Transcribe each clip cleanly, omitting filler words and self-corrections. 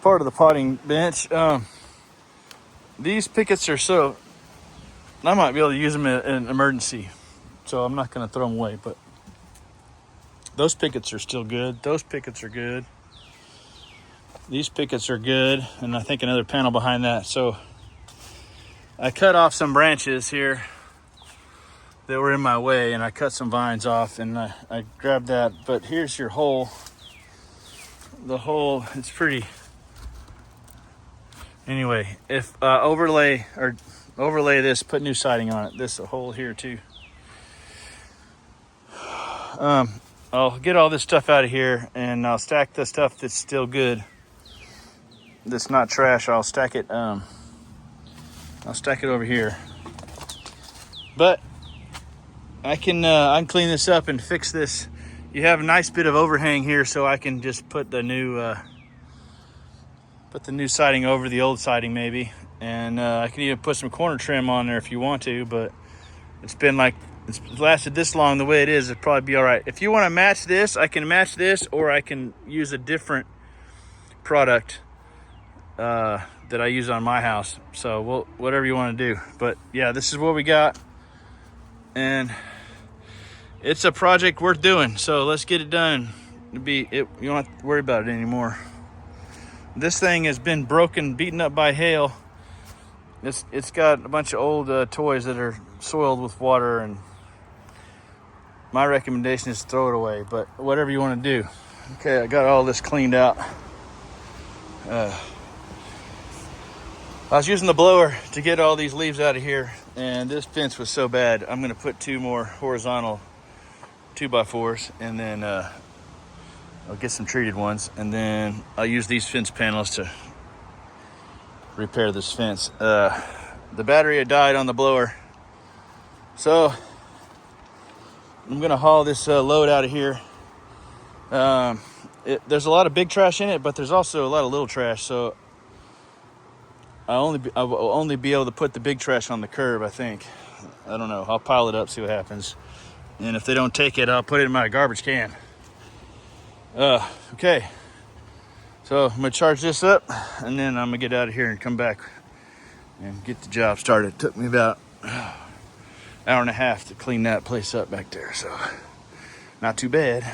part of the potting bench. These pickets are so, I might be able to use them in an emergency, so I'm not going to throw them away, but those pickets are still good. Those pickets are good. These pickets are good, and I think another panel behind that. So I cut off some branches here that were in my way, and I cut some vines off, and I grabbed that. But here's your hole. The hole, it's pretty. Anyway, if overlay this, put new siding on it. This a hole here too. I'll get all this stuff out of here, and I'll stack the stuff that's still good, that's not trash. I'll stack it over here. But I can clean this up and fix this. You have a nice bit of overhang here, so I can just put the new siding over the old siding maybe, and I can even put some corner trim on there if you want to. But it's lasted this long the way it is. It'd probably be all right. If you want to match this, I can match this, or I can use a different product that I use on my house. So whatever you want to do. But yeah, this is what we got, and it's a project worth doing. So let's get it done. You don't have to worry about it anymore. This thing has been broken, beaten up by hail. It's got a bunch of old toys that are soiled with water, and my recommendation is to throw it away, but whatever you want to do. Okay, I got all this cleaned out. I was using the blower to get all these leaves out of here, and this fence was so bad. I'm gonna put 2 more horizontal 2x4s, and then I'll get some treated ones, and then I'll use these fence panels to repair this fence. The battery had died on the blower, so I'm gonna haul this load out of here. There's a lot of big trash in it, but there's also a lot of little trash, so I will only be able to put the big trash on the curb, I think. I don't know. I'll pile it up, see what happens. And if they don't take it, I'll put it in my garbage can. Okay. So I'm gonna charge this up, and then I'm gonna get out of here and come back and get the job started. It took me about an hour and a half to clean that place up back there, so not too bad.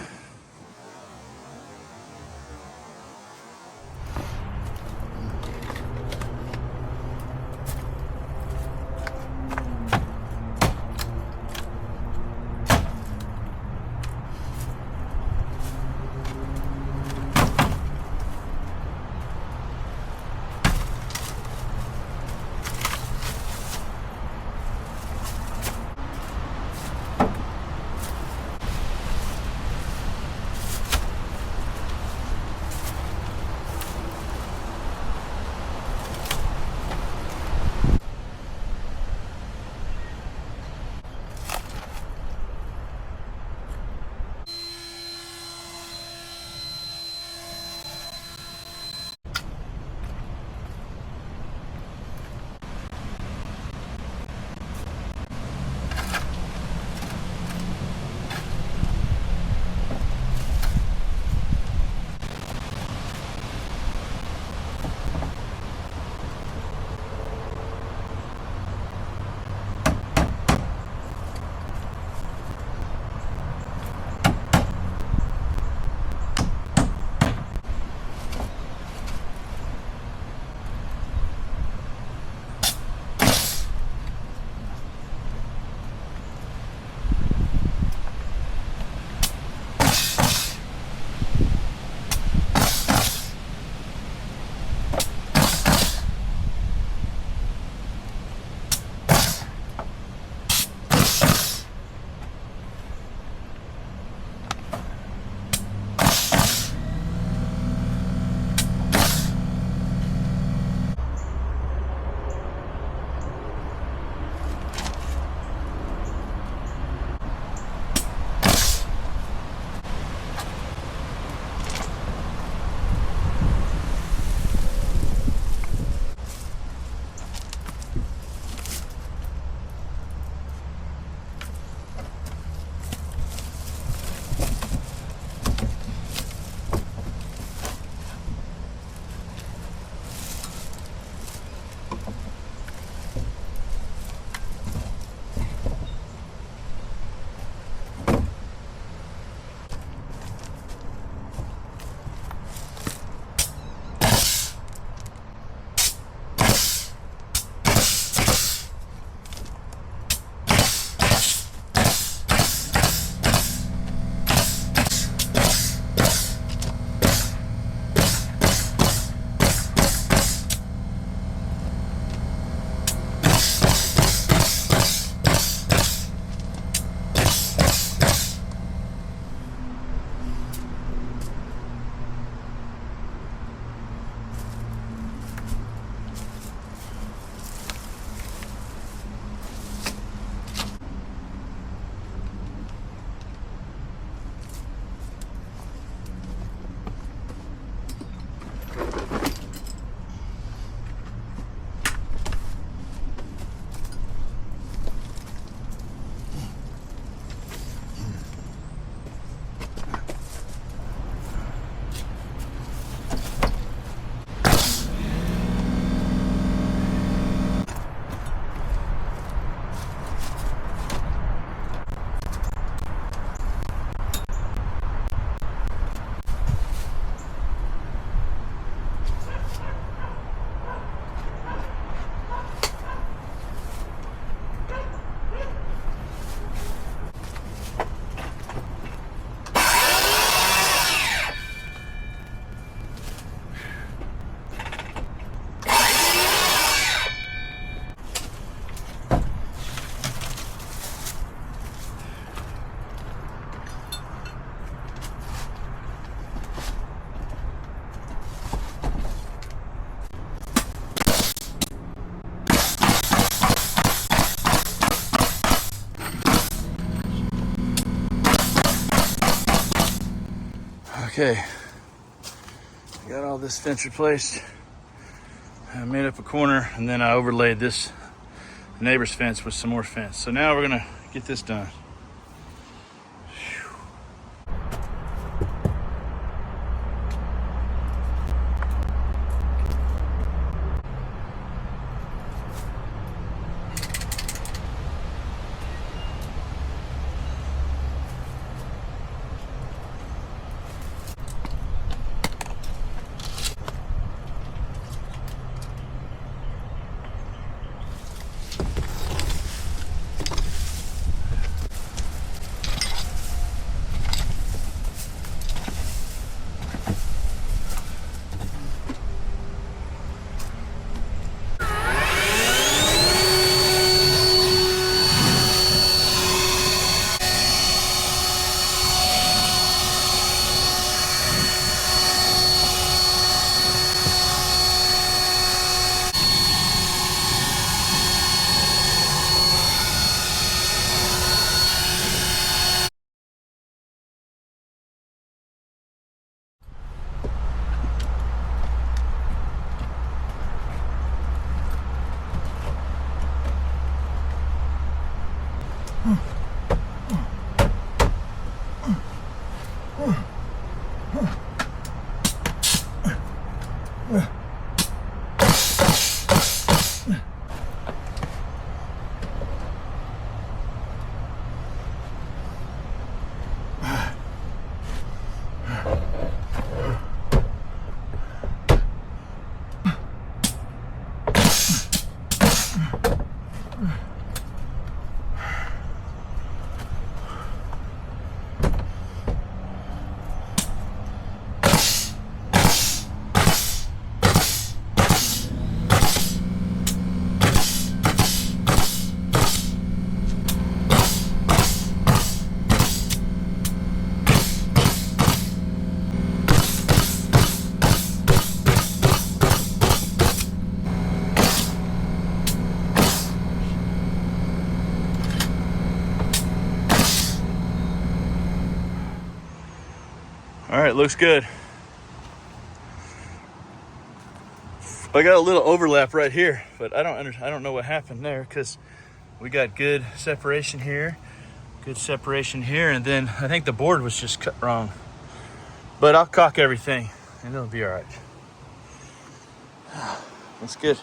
Okay, I got all this fence replaced. I made up a corner, and then I overlaid this neighbor's fence with some more fence. So now we're gonna get this done. All right, looks good. I got a little overlap right here, but I don't know what happened there, because we got good separation here, and then I think the board was just cut wrong. But I'll caulk everything and it'll be all right. That's good.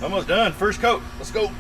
Almost done. First coat. Let's go.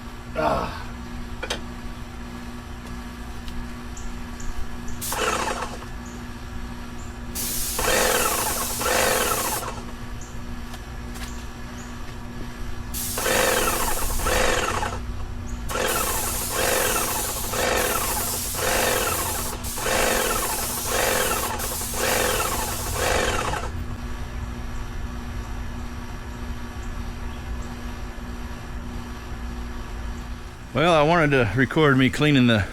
Well, I wanted to record me cleaning the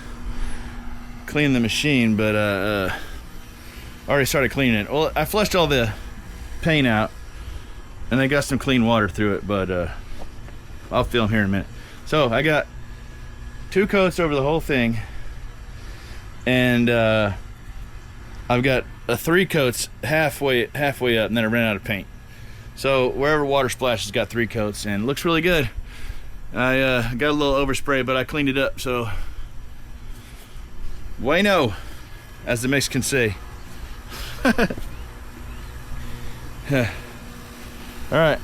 machine, but I already started cleaning it. Well, I flushed all the paint out, and I got some clean water through it, but I'll film here in a minute. So I got 2 coats over the whole thing, and I've got 3 coats halfway up, and then I ran out of paint. So wherever water splashes, got 3 coats, and it looks really good. I got a little overspray, but I cleaned it up, so bueno, as the Mexicans say. All right.